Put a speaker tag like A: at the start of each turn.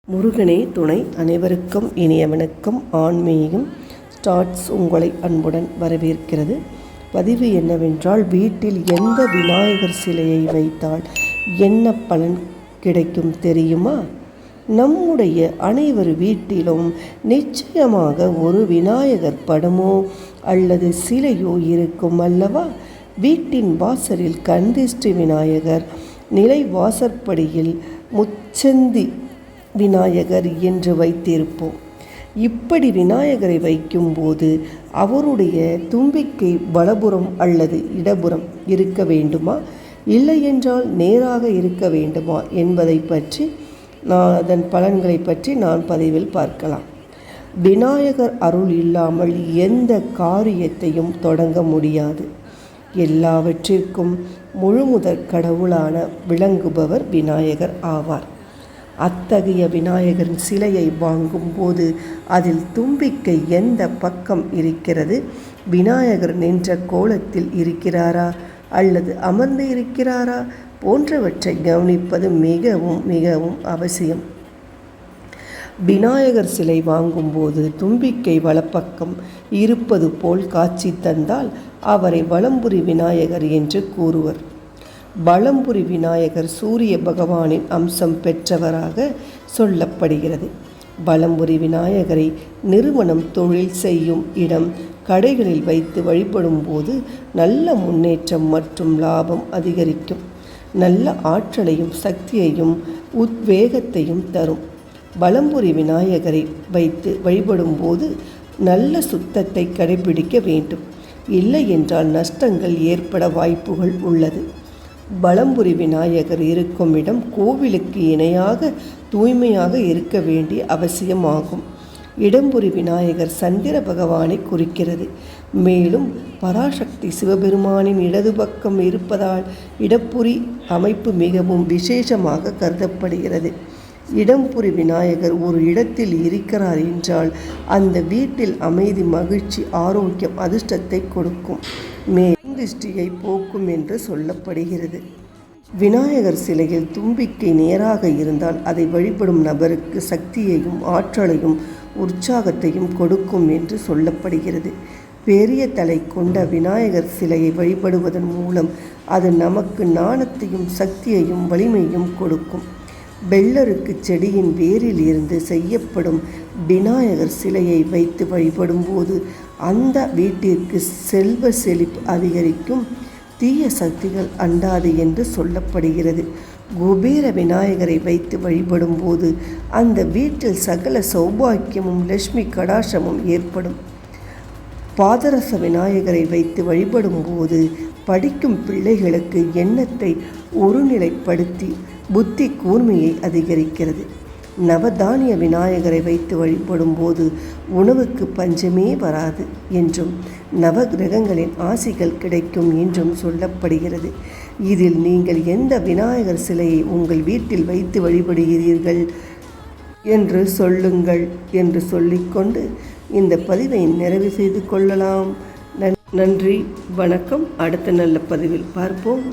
A: முருகனே துணை. அனைவருக்கும் இனிய வணக்கம். ஆன்மீகம் ஸ்டார்ட்ஸ் உங்களை அன்புடன் வரவேற்கிறது. பதிவு என்னவென்றால், வீட்டில் எந்த விநாயகர் சிலையை வைத்தால் என்ன பலன் கிடைக்கும் தெரியுமா? நம்முடைய அனைவர் வீட்டிலும் நிச்சயமாக ஒரு விநாயகர் படமோ அல்லது சிலையோ இருக்கும் அல்லவா? வீட்டின் வாசலில் கந்திஷ்டி விநாயகர், நிலை வாசற்படியில் முச்சந்தி விநாயகர் என்று வைத்திருப்போம். இப்படி விநாயகரை வைக்கும்போது அவருடைய தும்பிக்கை வலப்புறம் அல்லது இடப்புறம் இருக்க வேண்டுமா, இல்லையென்றால் நேராக இருக்க வேண்டுமா என்பதை பற்றி அதன் பலன்களை பற்றி நான் பதிவில் பார்க்கலாம். விநாயகர் அருள் இல்லாமல் எந்த காரியத்தையும் தொடங்க முடியாது. எல்லாவற்றிற்கும் முழுமுதற் கடவுளான விளங்குபவர் விநாயகர் ஆவார். அத்தகைய விநாயகரின் சிலையை வாங்கும்போது அதில் தும்பிக்கை எந்த பக்கம் இருக்கிறது, விநாயகர் நின்ற கோலத்தில் இருக்கிறாரா அல்லது அமர்ந்து இருக்கிறாரா போன்றவற்றை கவனிப்பது மிகவும் மிகவும் அவசியம். விநாயகர் சிலை வாங்கும்போது தும்பிக்கை வலப்பக்கம் இருப்பது போல் காட்சி தந்தால் அவரை வலம்புரி விநாயகர் என்று கூறுவர். வலம்புரி விநாயகர் சூரிய பகவானின் அம்சம் பெற்றவராக சொல்லப்படுகிறது. வலம்புரி விநாயகரை நிறுவனம், தொழில் செய்யும் இடம், கடைகளில் வைத்து வழிபடும் போது நல்ல முன்னேற்றம் மற்றும் லாபம் அதிகரிக்கும். நல்ல ஆற்றலையும் சக்தியையும் உத்வேகத்தையும் தரும். வலம்புரி விநாயகரை வைத்து வழிபடும் போது நல்ல சுத்தத்தை கடைபிடிக்க வேண்டும். இல்லை என்றால் நஷ்டங்கள் ஏற்பட வாய்ப்புகள் உள்ளது. வலம்புரி விநாயகர் இருக்கும் இடம் கோவிலுக்கு இணையாக தூய்மையாக இருக்க வேண்டிய அவசியமாகும். இடம்புரி விநாயகர் சந்திர பகவானை குறிக்கிறது. மேலும் பராசக்தி சிவபெருமானின் இடது பக்கம் இருப்பதால் இடப்புரி அமைப்பு மிகவும் விசேஷமாக கருதப்படுகிறது. இடம்புரி விநாயகர் ஒரு இடத்தில் இருக்கிறார் என்றால் அந்த வீட்டில் அமைதி, மகிழ்ச்சி, ஆரோக்கியம், அதிர்ஷ்டத்தை கொடுக்கும். திருஷ்டியை போக்கும் என்று சொல்லப்படுகிறது. விநாயகர் சிலையில் தும்பிக்கை நேராக இருந்தால் அதை வழிபடும் நபருக்கு சக்தியையும் ஆற்றலையும் உற்சாகத்தையும் கொடுக்கும் என்று சொல்லப்படுகிறது. பெரிய தலை கொண்ட விநாயகர் சிலையை வழிபடுவதன் மூலம் அது நமக்கு ஞானத்தையும் சக்தியையும் வலிமையும் கொடுக்கும். வெள்ளருக்கு செடியின் வேரில் இருந்து செய்யப்படும் விநாயகர் சிலையை வைத்து வழிபடும் போது அந்த வீட்டிற்கு செல்வ செழிப்பு அதிகரிக்கும், தீய சக்திகள் அண்டாது என்று சொல்லப்படுகிறது. குபேர விநாயகரை வைத்து வழிபடும் போது அந்த வீட்டில் சகல சௌபாக்கியமும் லட்சுமி கடாசமும் ஏற்படும். பாதரச விநாயகரை வைத்து வழிபடும் போது படிக்கும் பிள்ளைகளுக்கு எண்ணத்தை ஒருநிலைப்படுத்தி புத்தி கூர்மையை அதிகரிக்கிறது. நவதானிய விநாயகரை வைத்து வழிபடும் போது உணவுக்கு பஞ்சமே வராது என்றும் நவ கிரகங்களின் ஆசிகள் கிடைக்கும் என்றும் சொல்லப்படுகிறது. இதில் நீங்கள் எந்த விநாயகர் சிலையை உங்கள் வீட்டில் வைத்து வழிபடுகிறீர்கள் என்று சொல்லுங்கள் என்று சொல்லிக்கொண்டு இந்த பதிவை நிறைவு செய்து கொள்ளலாம். நன்றி, வணக்கம். அடுத்த நல்ல பதிவில் பார்ப்போம்.